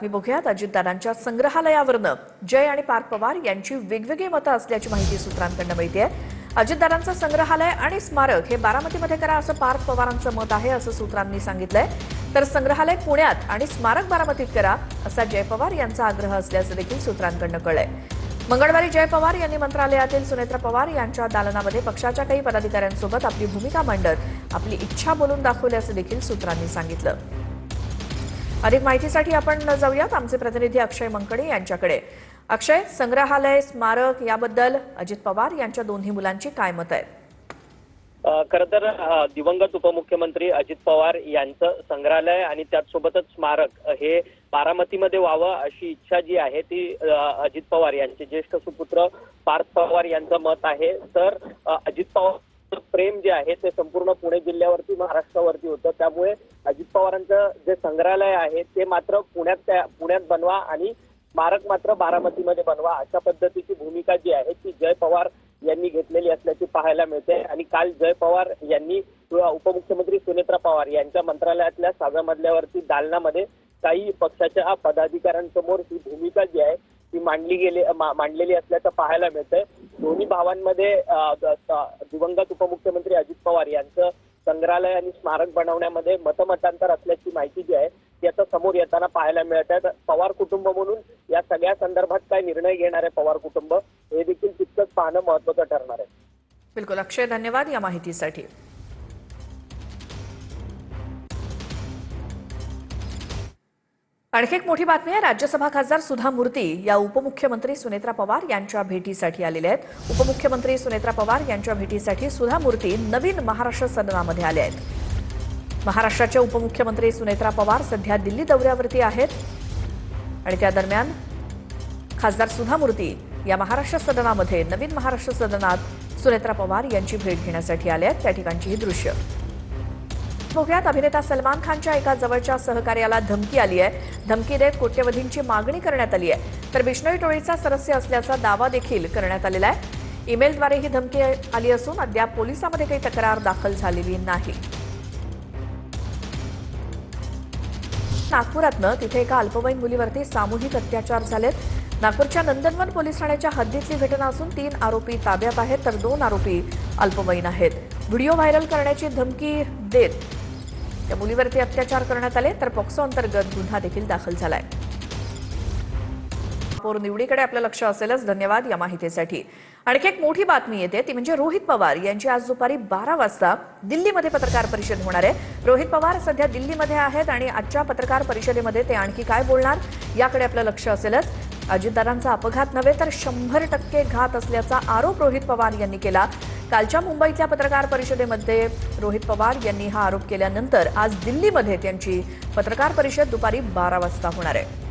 मी बघूयात अजितदादांच्या संग्रहालयावरनं जय आणि पार्थ पवार यांची वेगवेगळी मतं असल्याची माहिती सूत्रांकडून मिळते। अजितदादांचं संग्रहालय आणि स्मारक हे बारामतीमध्ये करा असं पार्थ पवारांचं मत आहे असं सूत्रांनी सांगितलंय। तर संग्रहालय पुण्यात आणि स्मारक बारामतीत करा असा जय पवार यांचा आग्रह असल्याचं देखील सूत्रांकडून कळलंय। मंगळवारी जय पवार यांनी मंत्रालयातील सुनेत्रा पवार यांच्या दालनामध्ये पक्षाच्या काही पदाधिकाऱ्यांसोबत आपली भूमिका मांडत आपली इच्छा बोलून दाखवल्याचं देखील सूत्रांनी सांगितलं। अधिक माहितीसाठी आपण जाऊयात आमचे प्रतिनिधी अक्षय मंकणे यांच्याकडे। अक्षय, संग्रहालय स्मारक याबद्दल अजित पवार यांच्या दोन्ही मुलांची काय मत आहेत? खरं तर दिवंगत उपमुख्यमंत्री अजित पवार यांचं संग्रहालय आणि त्याचसोबतच स्मारक हे बारामतीमध्ये व्हावं अशी इच्छा जी आहे ती अजित पवार यांचे ज्येष्ठ सुपुत्र पार्थ पवार यांचं मत आहे। तर अजित पवार प्रेम जे आहे ते संपूर्ण पुणे जिल्ह्यावरती महाराष्ट्रावरती होतं, त्यामुळे अजित पवारांचं जे संग्रहालय आहे ते मात्र पुण्यात बनवा आणि स्मारक मात्र बारामतीमध्ये बनवा अशा पद्धतीची भूमिका जी आहे ती जय पवार यांनी घेतलेली असल्याची पाहायला मिळते। आणि काल जय पवार यांनी उपमुख्यमंत्री सुनेत्रा पवार यांच्या मंत्रालयातल्या 6व्या मजल्यावरती दालनामध्ये काही पक्षाच्या पदाधिकाऱ्यांसमोर ही भूमिका जी आहे ती मांडलेली असल्याचं पाहायला मिळतंय। दोन्ही भावांमध्ये दिवंगत उपमुख्यमंत्री अजित पवार यांचं संग्रहालय आणि स्मारक बनवण्यामध्ये मतमतांतर असल्याची माहिती जी आहे ती आता समोर येताना पाहायला मिळत आहे। पवार कुटुंब म्हणून या सगळ्या संदर्भात काय निर्णय घेणार आहे पवार कुटुंब हे देखील तितकंच पाहणं महत्त्वाचं ठरणार आहे। बिलकुल अक्षय, धन्यवाद या माहितीसाठी। आणखी एक मोठी बातमी आहे। राज्यसभा खासदार सुधा मूर्ती या उपमुख्यमंत्री सुनेत्रा पवार यांच्या भेटीसाठी आलेले आहेत। उपमुख्यमंत्री सुनेत्रा पवार यांच्या भेटीसाठी सुधा मूर्ती नवीन महाराष्ट्र सदनामध्ये आले आहेत। महाराष्ट्राचे उपमुख्यमंत्री सुनेत्रा पवार सध्या दिल्ली दौऱ्यावरती आहेत आणि त्या दरम्यान खासदार सुधा मूर्ती या महाराष्ट्र सदनामध्ये नवीन महाराष्ट्र सदनात सुनेत्रा पवार यांची भेट घेण्यासाठी आले आहेत। त्या ठिकाणची ही दृश्य बघूयात। अभिनेता सलमान खानच्या एका जवळच्या सहकार्याला धमकी आली आहे। धमकी देत कोट्यवधींची मागणी करण्यात आली आहे, तर बिश्नोई टोळीचा सदस्य असल्याचा दावा देखील करण्यात आलेला आहे। ईमेलद्वारे ही धमकी आली असून अद्याप पोलिसांमध्ये काही तक्रार दाखल झालेली नाही। नागपुरातनं तिथे एका अल्पवयीन मुलीवरती सामूहिक अत्याचार झालेत। नागपूरच्या नंदनवन पोलीस ठाण्याच्या हद्दीतली घटना असून 3 आरोपी ताब्यात आहेत, तर 2 आरोपी अल्पवयीन आहेत। व्हिडिओ व्हायरल करण्याची धमकी देत त्या मुलीवरती अत्याचार करण्यात आले, तर पॉक्सो अंतर्गत गुन्हा देखील दाखल झालाय। निवडीकडे आपलं लक्ष असेलच, धन्यवाद या माहितीसाठी। आणखी एक मोठी बातमी येते ती म्हणजे रोहित पवार यांची आज दुपारी 12 वाजता दिल्लीमध्ये पत्रकार परिषद होणार आहे। रोहित पवार सध्या दिल्लीमध्ये आहेत आणि आजच्या पत्रकार परिषदेमध्ये ते आणखी काय बोलणार याकडे आपलं लक्ष असेलच। अजितदादांचा अपघात नव्हे तर 100% घात असल्याचा आरोप रोहित पवार यांनी केला। कालच्या मुंबईतल्या पत्रकार परिषदेमध्ये रोहित पवार यांनी हा आरोप केल्यानंतर आज दिल्लीमध्ये त्यांची पत्रकार परिषद दुपारी 12 वाजता होणार आहे।